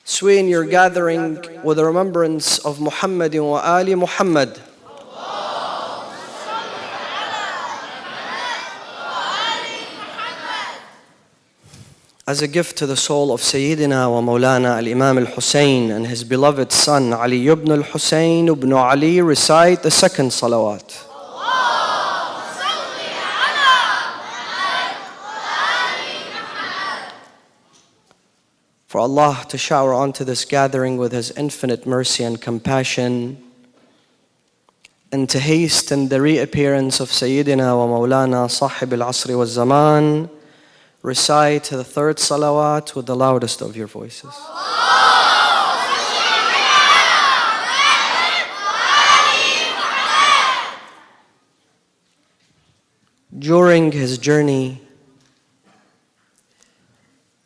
Sway your gathering with the remembrance of Muhammadin wa Ali Muhammad. As a gift to the soul of Sayyidina wa Mawlana al-Imam al-Hussein and his beloved son Ali ibn al-Hussein ibn Ali, recite the second salawat. For Allah to shower onto this gathering with His infinite mercy and compassion, and to hasten the reappearance of Sayyidina wa Mawlana Sahib al-Asri wa Zaman, recite the third salawat with the loudest of your voices. During his journey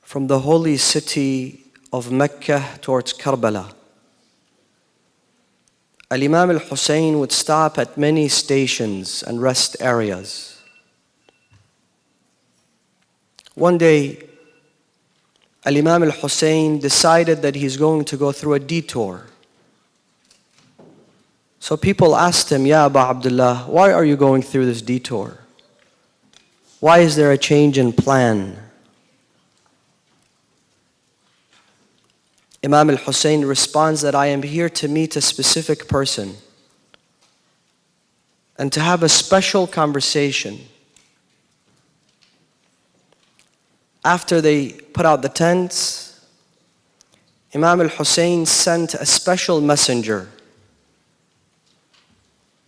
from the holy city of Mecca towards Karbala, Al-Imam al-Hussein would stop at many stations and rest areas. One day, Al-Imam al-Hussein decided that he's going to go through a detour. So people asked him, Ya Aba Abdullah, why are you going through this detour? Why is there a change in plan? Imam al-Hussein responds that I am here to meet a specific person and to have a special conversation. After they put out the tents, Imam al-Hussein sent a special messenger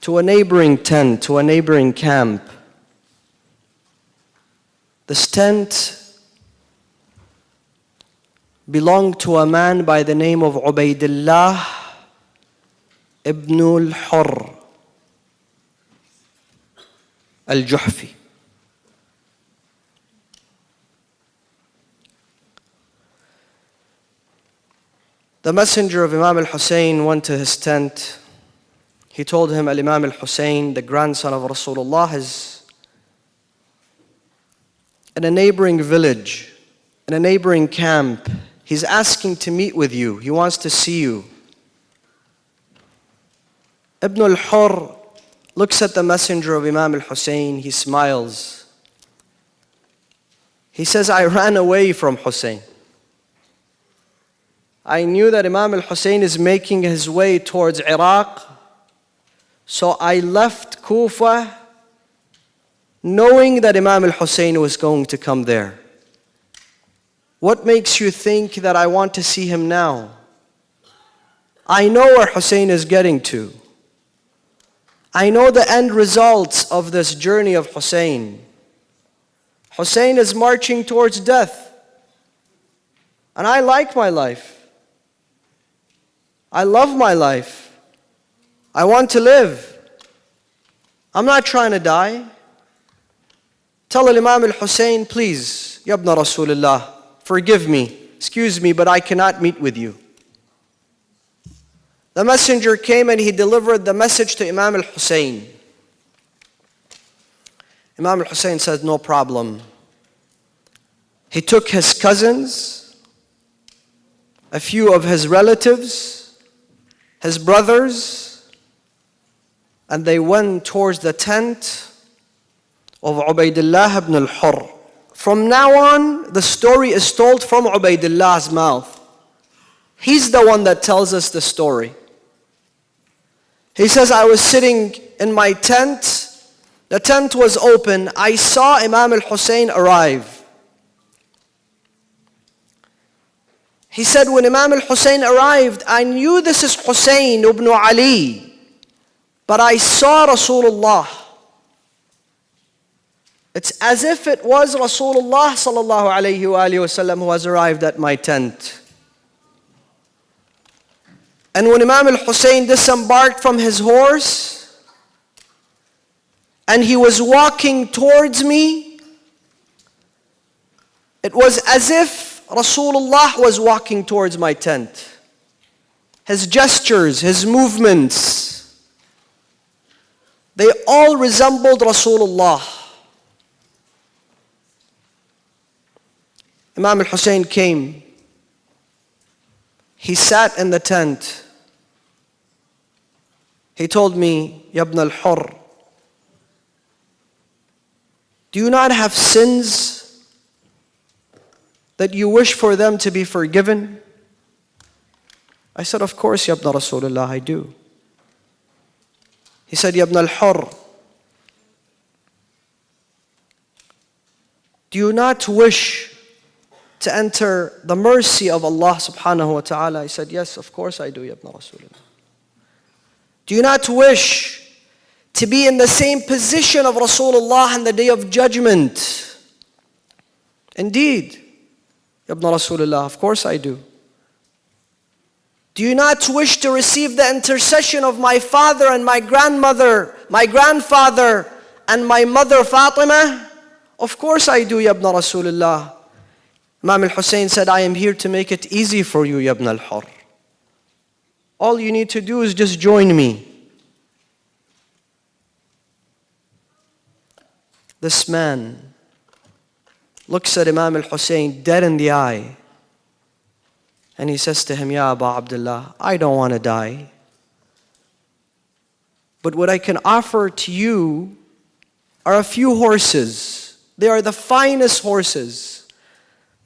to a neighboring tent, to a neighboring camp. This tent belonged to a man by the name of Ubaydullah ibn al-Hurr al-Juhfi. The messenger of Imam al-Hussein went to his tent. He told him, Al-Imam al-Hussein, the grandson of Rasulullah, is in a neighboring village, in a neighboring camp. He's asking to meet with you. He wants to see you. Ibn al-Hurr looks at the messenger of Imam al-Hussein. He smiles. He says, I ran away from Hussein. I knew that Imam al-Hussein is making his way towards Iraq. So I left Kufa knowing that Imam al-Hussein was going to come there. What makes you think that I want to see him now? I know where Hussein is getting to. I know the end results of this journey of Hussein. Hussein is marching towards death. And I like my life. I love my life. I want to live. I'm not trying to die. Tell Imam al-Hussein, please, Ya ibn Rasulullah, forgive me, excuse me, but I cannot meet with you. The messenger came and he delivered the message to Imam al-Hussein. Imam al-Hussein said, no problem. He took his cousins, a few of his relatives, his brothers, and they went towards the tent of Ubaydullah ibn al-Hurr. From now on, the story is told from Ubaydullah's mouth. He's the one that tells us the story. He says, I was sitting in my tent. The tent was open. I saw Imam al-Hussein arrive. He said, when Imam al-Hussein arrived, I knew this is Hussein ibn Ali, but I saw Rasulullah. It's as if it was Rasulullah sallallahu alayhi wa sallam who has arrived at my tent. And when Imam al-Hussein disembarked from his horse and he was walking towards me, it was as if Rasulullah was walking towards my tent. His gestures, his movements, they all resembled Rasulullah. Imam al-Hussein came He sat in the tent. He told me, Ya ibn al-Hurr, do you not have sins that you wish for them to be forgiven? I said, of course, Ya ibn Rasulullah, I do. He said, Ya ibn al-Hurr, do you not wish to enter the mercy of Allah subhanahu wa ta'ala? I said, yes, of course I do, Ya ibn Rasulullah. Do you not wish to be in the same position of Rasulullah on the day of judgment? Indeed, Ya ibn Rasulullah, of course I do. Do you not wish to receive the intercession of my father and my grandmother, my grandfather and my mother Fatima? Of course I do, Ya ibn Rasulullah. Imam al-Hussein said, I am here to make it easy for you, Ya ibn al-Hurr. All you need to do is just join me. This man looks at Imam al-Hussein dead in the eye, and he says to him, Ya Aba Abdullah, I don't want to die. But what I can offer to you are a few horses. They are the finest horses.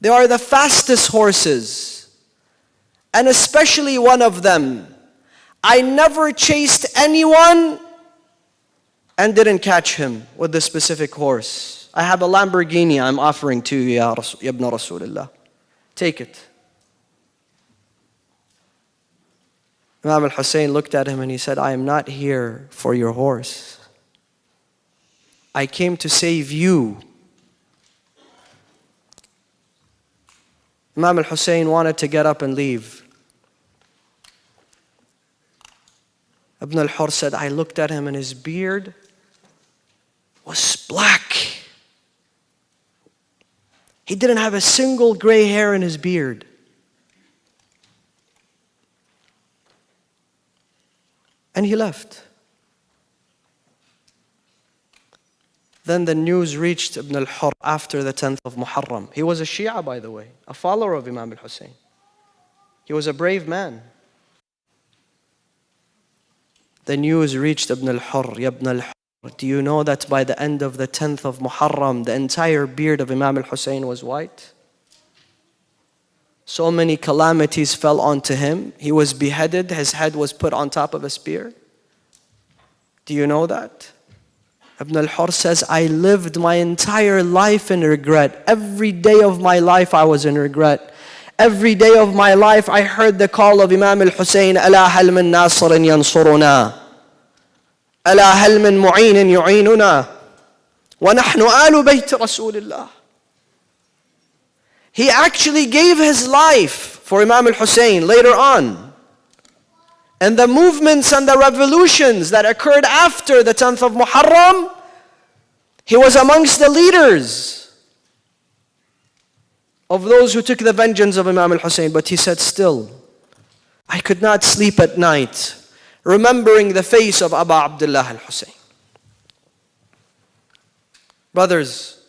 They are the fastest horses. And especially one of them. I never chased anyone and didn't catch him with this specific horse. I have a Lamborghini I'm offering to you, Ya Ibn Rasulullah. Take it. Imam al-Hussein looked at him and he said, I am not here for your horse. I came to save you. Imam al-Hussein wanted to get up and leave. Ibn al-Hurr said, I looked at him and his beard was black. He didn't have a single gray hair in his beard. And he left. Then the news reached Ibn al-Hurr after the 10th of Muharram. He was a Shia, by the way, a follower of Imam al-Hussein. He was a brave man. The news reached Ibn al-Hurr, Ya Ibn al-Hurr, do you know that by the end of the 10th of Muharram, the entire beard of Imam al-Hussein was white? So many calamities fell onto him. He was beheaded, his head was put on top of a spear. Do you know that? Ibn al-Hurr says, I lived my entire life in regret. Every day of my life I was in regret. Every day of my life I heard the call of Imam al-Hussein, ألا هل من ناصر ينصرنا ألا هل من معين يعيننا ونحن آل بيت رسول الله. He actually gave his life for Imam al-Hussein later on. And the movements and the revolutions that occurred after the 10th of Muharram, he was amongst the leaders of those who took the vengeance of Imam al-Hussein. But he said, still, I could not sleep at night, remembering the face of Abu Abdullah al-Hussein. Brothers,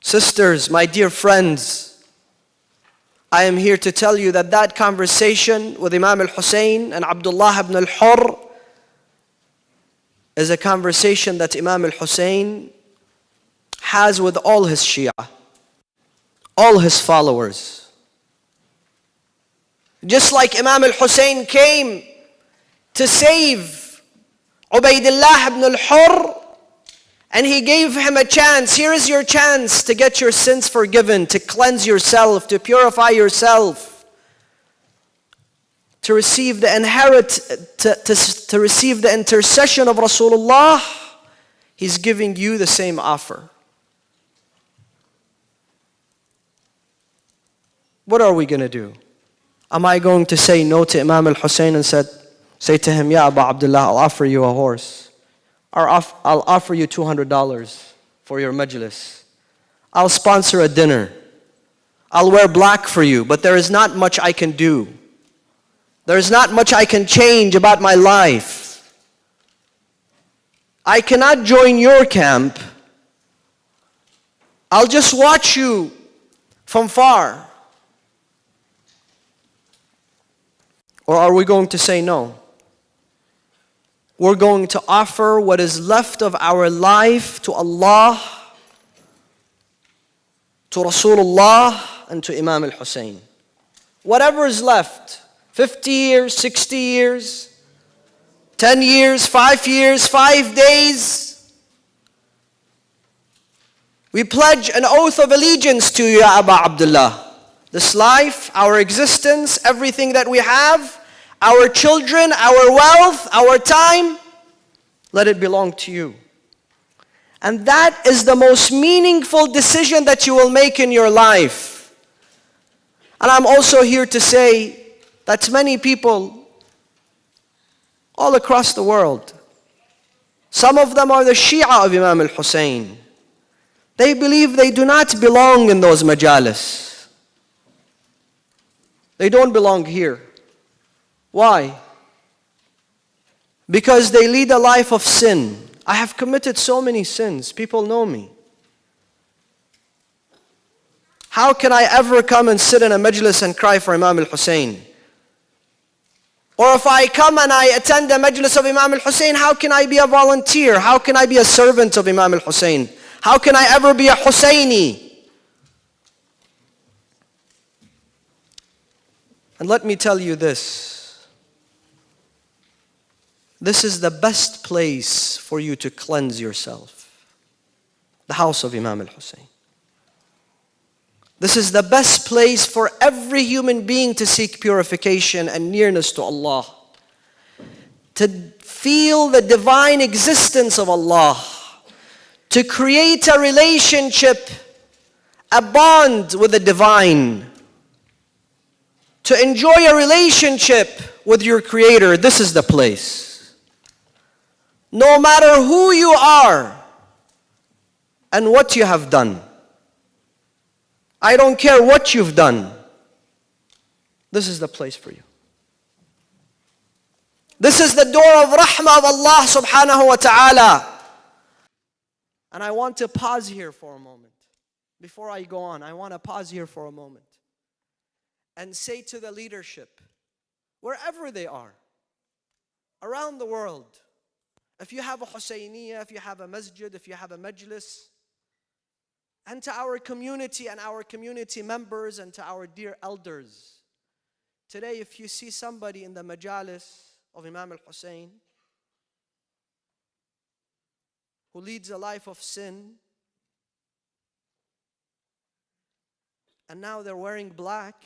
sisters, my dear friends, I am here to tell you that that conversation with Imam al-Hussein and Abdullah ibn al-Hurr is a conversation that Imam al-Hussein has with all his Shia, all his followers. Just like Imam al-Hussein came to save Ubaydullah ibn al-Hurr, and he gave him a chance. Here is your chance to get your sins forgiven, to cleanse yourself, to purify yourself, to receive the to receive the intercession of Rasulullah. He's giving you the same offer. What are we going to do? Am I going to say no to Imam al-Hussein and say to him, Ya Abu Abdullah, I'll offer you a horse. Or I'll offer you $200 for your majlis. I'll sponsor a dinner. I'll wear black for you, but there is not much I can do. There is not much I can change about my life. I cannot join your camp. I'll just watch you from far. Or are we going to say no? We're going to offer what is left of our life to Allah, to Rasulullah, and to Imam al-Hussein. Whatever is left, 50 years, 60 years, 10 years, 5 years, 5 days. We pledge an oath of allegiance to you, Ya Aba Abdullah. This life, our existence, everything that we have, our children, our wealth, our time, let it belong to you. And that is the most meaningful decision that you will make in your life. And I'm also here to say that many people all across the world, some of them are the Shia of Imam al-Hussein. They believe they do not belong in those majalis. They don't belong here. Why? Because they lead a life of sin. I have committed so many sins. People know me. How can I ever come and sit in a majlis and cry for Imam al-Hussein? Or if I come and I attend the majlis of Imam al-Hussein, how can I be a volunteer? How can I be a servant of Imam al-Hussein? How can I ever be a Husseini? And let me tell you this. This is the best place for you to cleanse yourself. The house of Imam al-Hussein. This is the best place for every human being to seek purification and nearness to Allah. To feel the divine existence of Allah. To create a relationship, a bond with the divine. To enjoy a relationship with your Creator. This is the place. No matter who you are and what you have done. I don't care what you've done. This is the place for you. This is the door of rahmah of Allah subhanahu wa ta'ala. And I want to pause here for a moment. Before I go on, I want to pause here for a moment and say to the leadership, wherever they are, around the world, if you have a Husayniyah, if you have a masjid, if you have a majlis, and to our community and our community members and to our dear elders, today if you see somebody in the majalis of Imam al-Hussein who leads a life of sin, and now they're wearing black,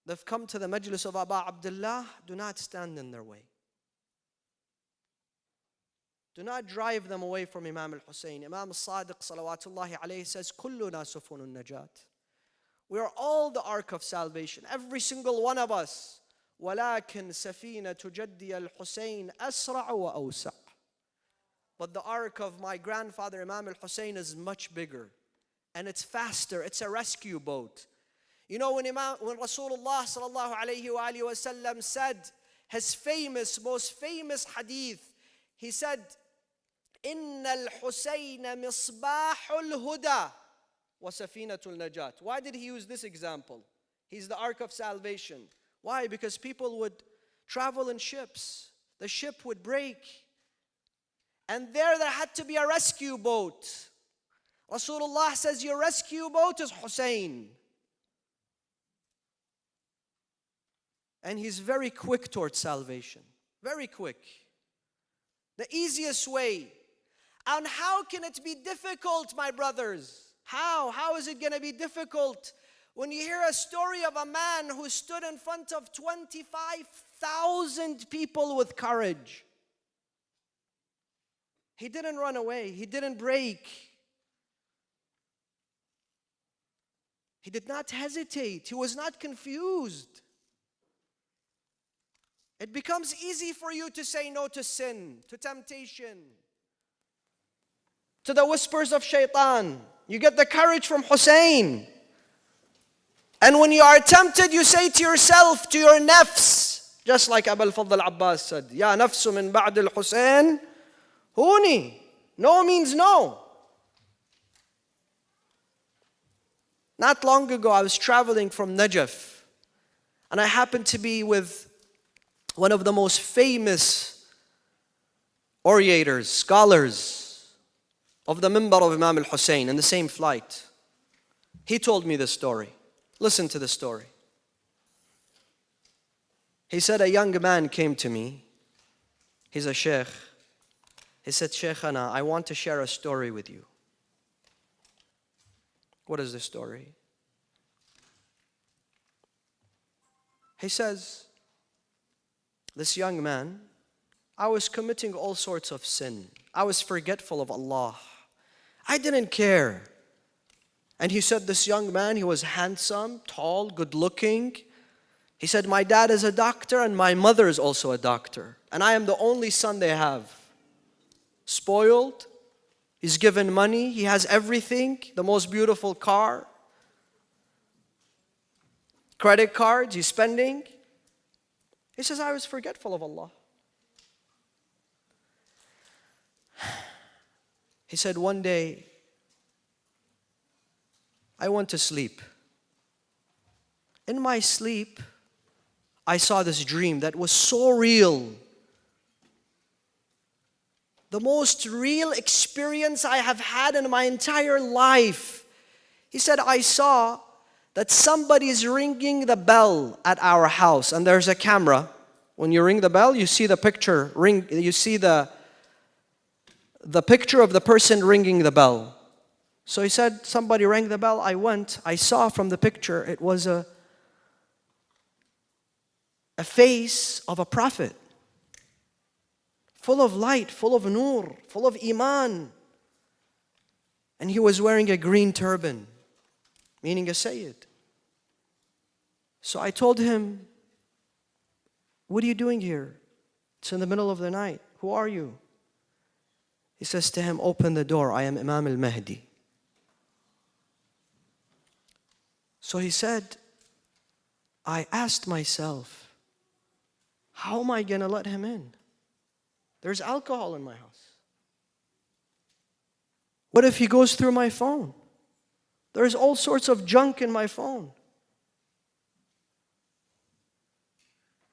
they've come to the majlis of Aba Abdullah, do not stand in their way. Do not drive them away from Imam al-Hussein. Imam al-Sadiq salawatullahi alayhi says, كُلُّنَا سُفُنُ النَّجَاةِ. We are all the ark of salvation, every single one of us. وَلَكِنْ سَفِينَةُ جَدِّيَ الْحُسَيْنِ أَسْرَعُ وَأَوْسَعُ. But the ark of my grandfather Imam al-Hussein is much bigger. And it's faster, it's a rescue boat. You know when Rasulullah sallallahu alayhi wa alihi wa sallam said his most famous hadith, he said, إِنَّ الْحُسَيْنَ مِصْبَاحُ الْهُدَى وَسَفِينَةُ النَّجَاةِ. Why did he use this example? He's the ark of salvation. Why? Because people would travel in ships. The ship would break. And there had to be a rescue boat. Rasulullah says, your rescue boat is Hussein. And he's very quick towards salvation. Very quick. The easiest way. And how can it be difficult, my brothers? How is it going to be difficult when you hear a story of a man who stood in front of 25,000 people with courage? He didn't run away. He didn't break. He did not hesitate. He was not confused. It becomes easy for you to say no to sin, to temptation, to the whispers of shaitan. You get the courage from Hussein. And when you are tempted, you say to yourself, to your nafs, just like Abu al-Fadl Abbas said, Ya nafsu min ba'd al-Hussein, huni. No means no. Not long ago, I was traveling from Najaf And I happened to be with one of the most famous orators, scholars of the Minbar of Imam al-Hussein in the same flight. He told me this story. Listen to the story. He said, a young man came to me. He's a sheikh. He said, Shaykhana, I want to share a story with you. What is the story? He says, this young man, I was committing all sorts of sin. I was forgetful of Allah. I didn't care. And he said, this young man, he was handsome, tall, good looking. He said, my dad is a doctor and my mother is also a doctor. And I am the only son they have. Spoiled. He's given money. He has everything. The most beautiful car. Credit cards he's spending. He says, I was forgetful of Allah. He said, one day, I went to sleep. In my sleep, I saw this dream that was so real. The most real experience I have had in my entire life. He said, I saw that somebody is ringing the bell at our house, and there's a camera. When you ring the bell, you see the picture ring. You see the picture of the person ringing the bell. So he said, somebody rang the bell. I went. I saw from the picture it was a face of a prophet, full of light, full of nur, full of iman, and he was wearing a green turban, meaning a Sayyid. So I told him, what are you doing here? It's in the middle of the night. Who are you? He says to him, open the door. I am Imam al-Mahdi. So he said, I asked myself, how am I going to let him in? There's alcohol in my house. What if he goes through my phone? There's all sorts of junk in my phone.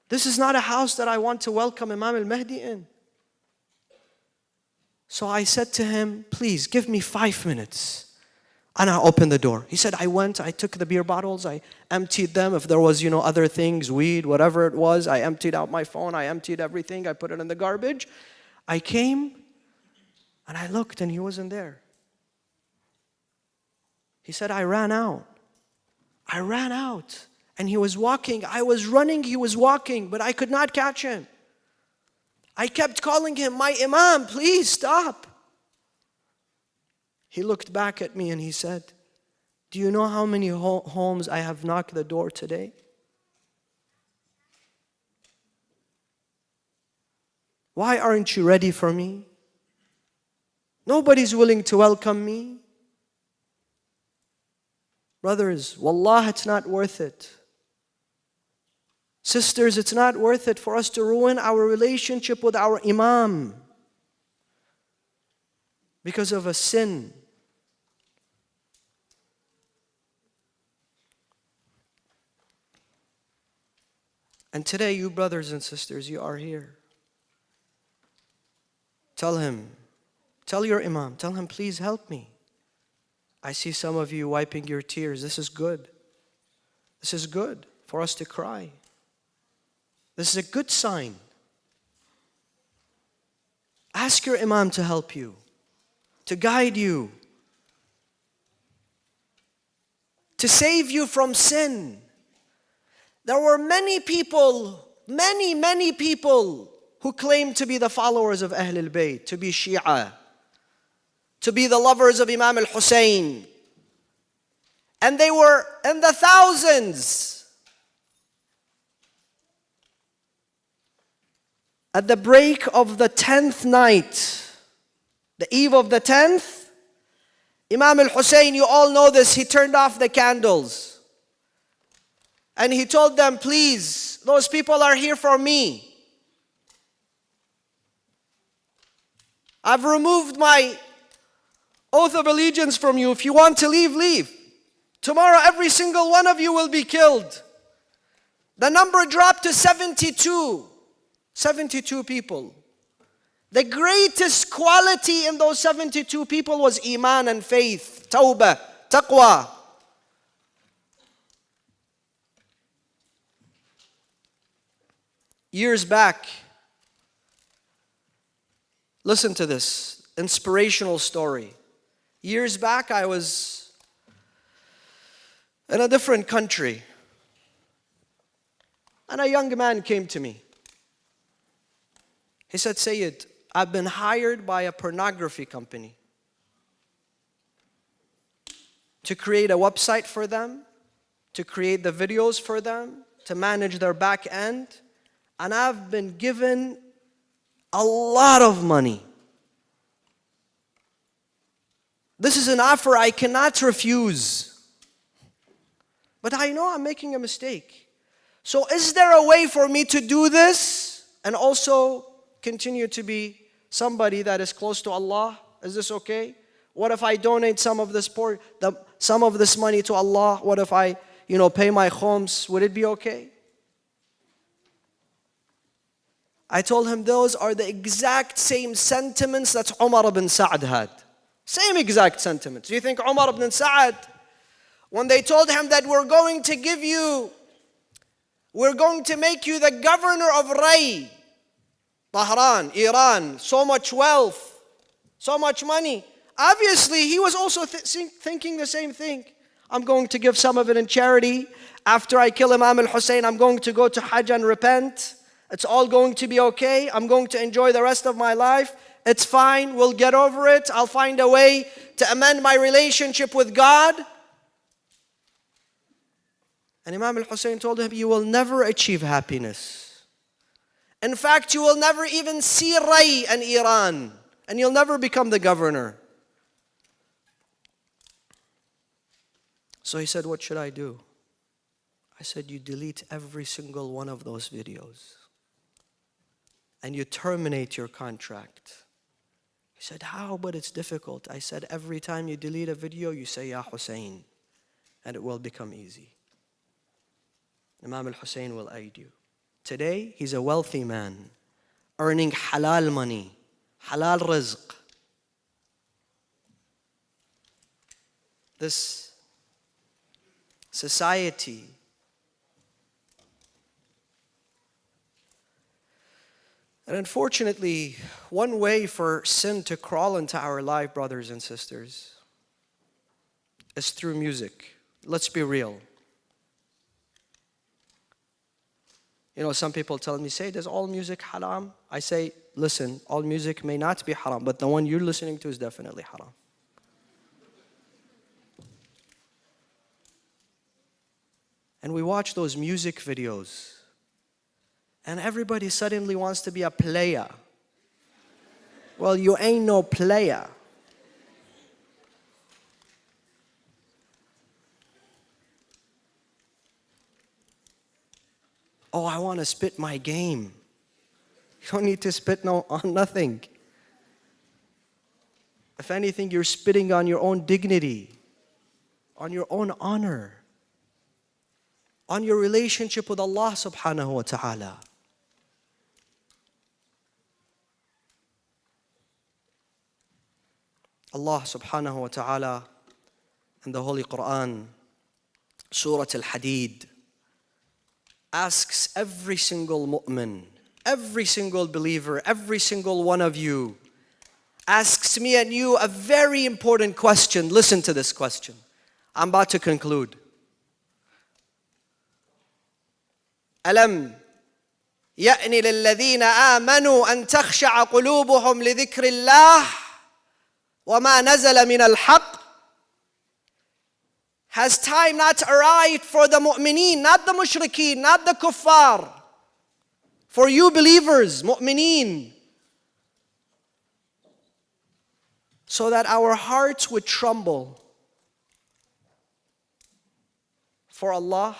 This is not a house that I want to welcome Imam al-Mahdi in. So I said to him, please give me 5 minutes. And I opened the door. He said, I went, I took the beer bottles, I emptied them. If there was, other things, weed, whatever it was, I emptied out my phone, I emptied everything, I put it in the garbage. I came and I looked and he wasn't there. He said, I ran out. I ran out. And he was walking. I was running, he was walking, but I could not catch him. I kept calling him, my Imam, please stop. He looked back at me and he said, do you know how many homes I have knocked the door today? Why aren't you ready for me? Nobody's willing to welcome me. Brothers, wallah, it's not worth it. Sisters, it's not worth it for us to ruin our relationship with our Imam because of a sin. And today, you brothers and sisters, you are here. Tell him, tell your Imam, tell him, please help me. I see some of you wiping your tears. This is good. This is good for us to cry. This is a good sign. Ask your Imam to help you, to guide you, to save you from sin. There were many people, many people who claimed to be the followers of Ahlul Bayt, to be Shia, to be the lovers of Imam al-Hussein. And they were in the thousands. At the break of the 10th night, the eve of the 10th, Imam al-Hussein, you all know this, he turned off the candles. And he told them, please, those people are here for me. I've removed my oath of allegiance from you. If you want to leave, leave. Tomorrow, every single one of you will be killed. The number dropped to 72. 72 people. The greatest quality in those 72 people was iman and faith, tawbah, taqwa. Years back, listen to this inspirational story. Years back, I was in a different country, and a young man came to me. He said, Sayyid, I've been hired by a pornography company to create a website for them, to create the videos for them, to manage their back end, and I've been given a lot of money. This is an offer I cannot refuse. But I know I'm making a mistake. So is there a way for me to do this and also continue to be somebody that is close to Allah? Is this okay? What if I donate some of this money to Allah? What if I, pay my khums? Would it be okay? I told him those are the exact same sentiments that Umar ibn Sa'd had. Same exact sentiments. Do you think Umar ibn Sa'd, when they told him that we're going to make you the governor of Ray, Tehran, Iran, so much wealth, so much money. Obviously, he was also thinking the same thing. I'm going to give some of it in charity. After I kill Imam al-Hussein, I'm going to go to Hajj and repent. It's all going to be okay. I'm going to enjoy the rest of my life. It's fine. We'll get over it. I'll find a way to amend my relationship with God. And Imam al-Hussein told him, you will never achieve happiness. In fact, you will never even see Ray and Iran. And you'll never become the governor. So he said, what should I do? I said, you delete every single one of those videos. And you terminate your contract. He said, how? But it's difficult. I said, every time you delete a video, you say, Ya Hussein. And it will become easy. Imam al-Hussein will aid you. Today, he's a wealthy man, earning halal money, halal rizq. This society and unfortunately, one way for sin to crawl into our life, brothers and sisters, is through music. Let's be real. Some people tell me, say, does all music haram? I say, listen, all music may not be haram, but the one you're listening to is definitely haram. And we watch those music videos, and everybody suddenly wants to be a player. Well, you ain't no player. Oh, I want to spit my game. You don't need to spit on nothing. If anything, you're spitting on your own dignity, on your own honor, on your relationship with Allah subhanahu wa ta'ala. Allah subhanahu wa ta'ala in the Holy Quran, Surah Al-Hadid, asks every single mu'min, every single believer, every single one of you, asks me and you a very important question. Listen to this question. I'm about to conclude. ألم يأن للذين آمنوا أن تخشع قلوبهم لذكر الله وما نزل من الحق. Has time not arrived for the mu'mineen, not the mushrikeen, not the kuffar, for you believers, mu'mineen, so that our hearts would tremble for Allah,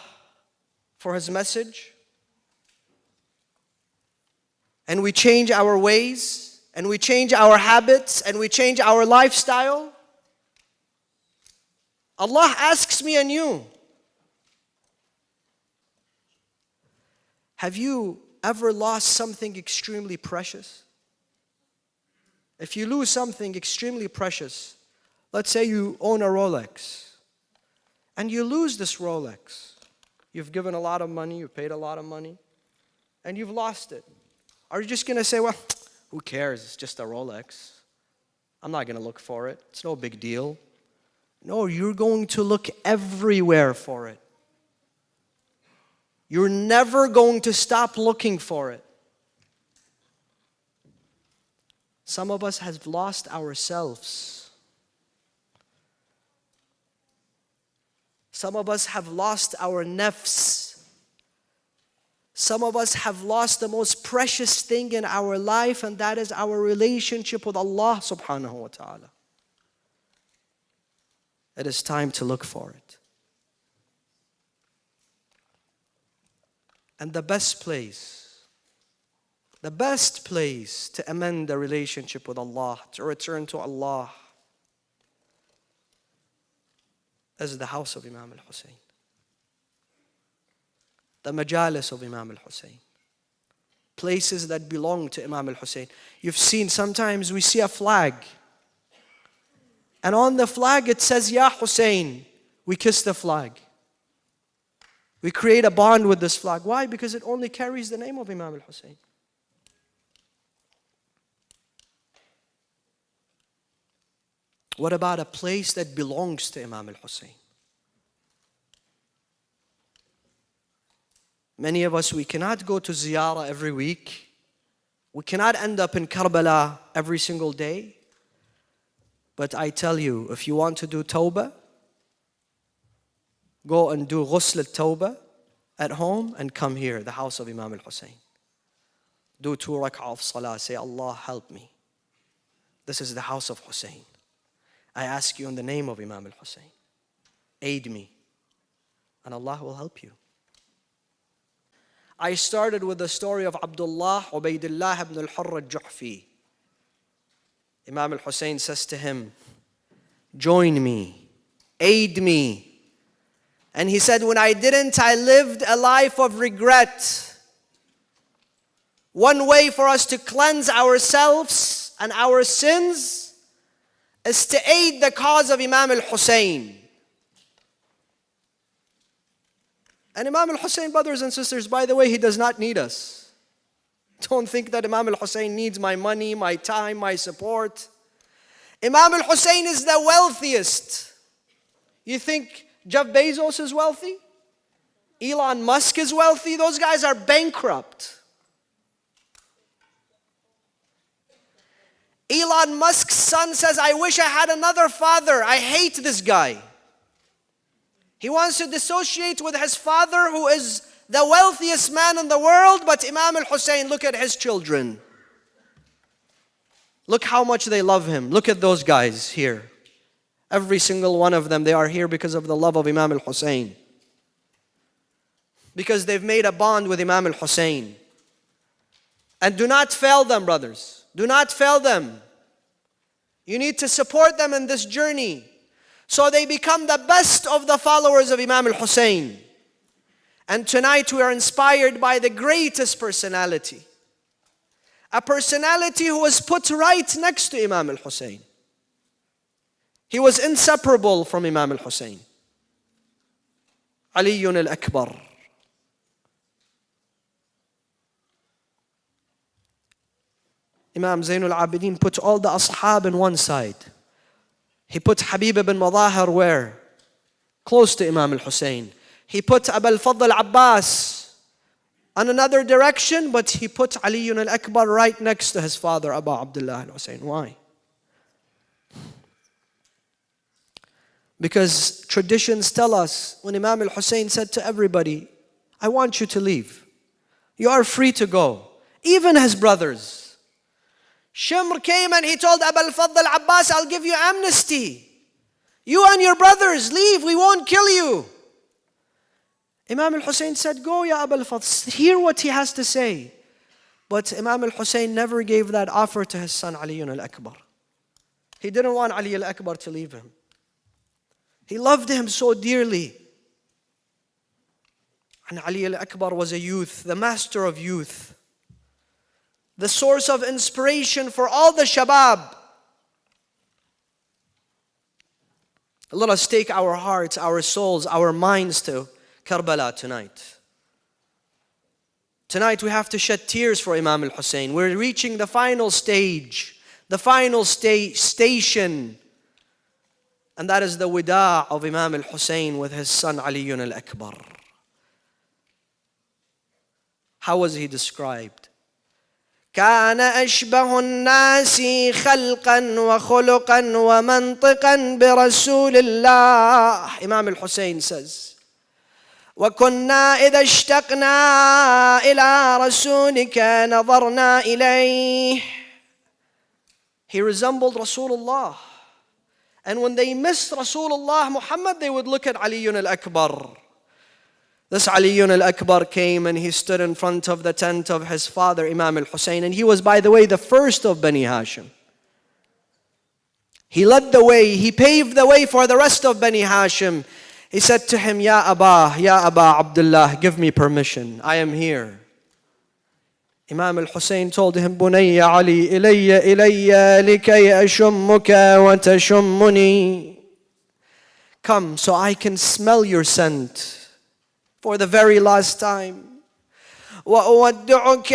for His message, and we change our ways, and we change our habits, and we change our lifestyle? Allah asks me and you. Have you ever lost something extremely precious? If you lose something extremely precious, let's say you own a Rolex, and you lose this Rolex. You've given a lot of money, you paid a lot of money, and you've lost it. Are you just going to say, well, who cares? It's just a Rolex. I'm not going to look for it. It's no big deal. No, you're going to look everywhere for it. You're never going to stop looking for it. Some of us have lost ourselves. Some of us have lost our nafs. Some of us have lost the most precious thing in our life, and that is our relationship with Allah subhanahu wa ta'ala. It is time to look for it. And the best place to amend the relationship with Allah, to return to Allah, is the house of Imam al-Hussein. The majalis of Imam al-Hussein. Places that belong to Imam al-Hussein. You've seen, sometimes we see a flag, and on the flag it says, Ya Hussein. We kiss the flag. We create a bond with this flag. Why? Because it only carries the name of Imam al-Hussein. What about a place that belongs to Imam al-Hussein? Many of us, we cannot go to ziyarah every week. We cannot end up in Karbala every single day. But I tell you, if you want to do tawbah, go and do ghusl al-tawbah at home and come here, the house of Imam al-Hussein. Do 2 rak'ah of salah. Say, Allah help me. This is the house of Hussein. I ask you in the name of Imam al-Hussein. Aid me. And Allah will help you. I started with the story of Abdullah Ubaidullah ibn al-Hurr al-Juhfi. Imam al-Hussein says to him, join me, aid me. And he said, when I didn't, I lived a life of regret. One way for us to cleanse ourselves and our sins is to aid the cause of Imam al-Hussein. And Imam al-Hussein, brothers and sisters, by the way, he does not need us. Don't think that Imam al-Hussein needs my money, my time, my support. Imam al-Hussein is the wealthiest. You think Jeff Bezos is wealthy? Elon Musk is wealthy? Those guys are bankrupt. Elon Musk's son says, I wish I had another father. I hate this guy. He wants to dissociate with his father, who is the wealthiest man in the world, but Imam al-Hussein, look at his children. Look how much they love him. Look at those guys here. Every single one of them, they are here because of the love of Imam al-Hussein. Because they've made a bond with Imam al-Hussein. And do not fail them, brothers. Do not fail them. You need to support them in this journey, so they become the best of the followers of Imam al-Hussein. And tonight we are inspired by the greatest personality. A personality who was put right next to Imam al-Hussein. He was inseparable from Imam al-Hussein. Aliyun al-Akbar. Imam Zainul Abidin put all the ashab in one side. He put Habib ibn Madahir where? Close to Imam al-Hussein. He put Abu al-Fadl Abbas on another direction, but he put Aliyun al-Akbar right next to his father, Abu Abdullah al-Hussein. Why? Because traditions tell us when Imam al-Hussein said to everybody, I want you to leave. You are free to go. Even his brothers. Shimr came and he told Abu al-Fadl Abbas, I'll give you amnesty. You and your brothers, leave, we won't kill you. Imam al-Hussein said, go, Ya Abu al-Fadl, hear what he has to say. But Imam al-Hussein never gave that offer to his son Ali al-Akbar. He didn't want Ali al-Akbar to leave him. He loved him so dearly. And Ali al-Akbar was a youth, the master of youth, the source of inspiration for all the shabab. Let us take our hearts, our souls, our minds to Karbala tonight. Tonight we have to shed tears for Imam al-Hussein. We're reaching the final stage, the final station. And that is the wida' of Imam al-Hussein with his son Ali al-Akbar. How was he described? كان أشبه الناس خلقا وخلقا ومنطقا برسول الله. Imam al-Hussein says, وكنا إذا اشتقنا إلى رسولك نظرنا إليه. He resembled Rasulullah. And when they missed Rasulullah Muhammad, they would look at Ali al-Akbar. This Ali al-Akbar came and he stood in front of the tent of his father, Imam al-Hussein. And he was, by the way, the first of Bani Hashim. He led the way. He paved the way for the rest of Bani Hashim. He said to him, Ya Aba Abdullah, give me permission. I am here. Imam al-Hussein told him, Bunayya Ali, ilayya likay ashummuka wa tashummuni. Come so I can smell your scent for the very last time. وَأُوَدِّعُكَ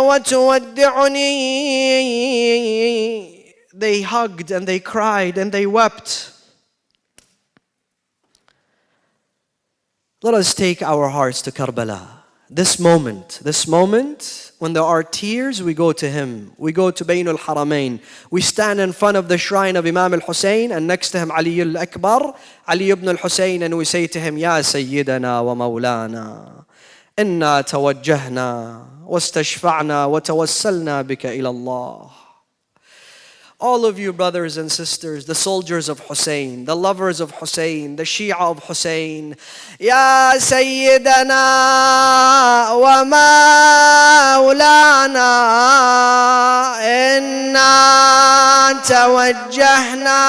وَتُوَدِّعُنِي. They hugged and they cried and they wept. Let us take our hearts to Karbala. This moment, when there are tears, we go to him. We go to Bayn al-Haramain. We stand in front of the shrine of Imam al-Hussein, and next to him Ali al-Akbar, Ali ibn al-Hussein, and we say to him, Ya Sayyidana wa Mawlana, inna tawajjahna, wastashfa'na, wa tawassalna bika ila Allah. All of you brothers and sisters, the soldiers of Hussein, the lovers of Hussein, the Shia of Hussein, Ya Sayyidana wa Mawlana, inna tawajjahna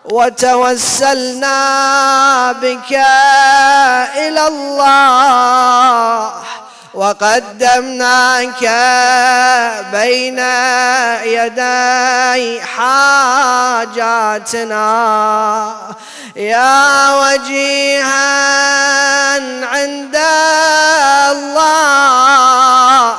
wa tawassalna bika ila Allah. وقدمناك بين يدي حاجاتنا يا وجيها عند الله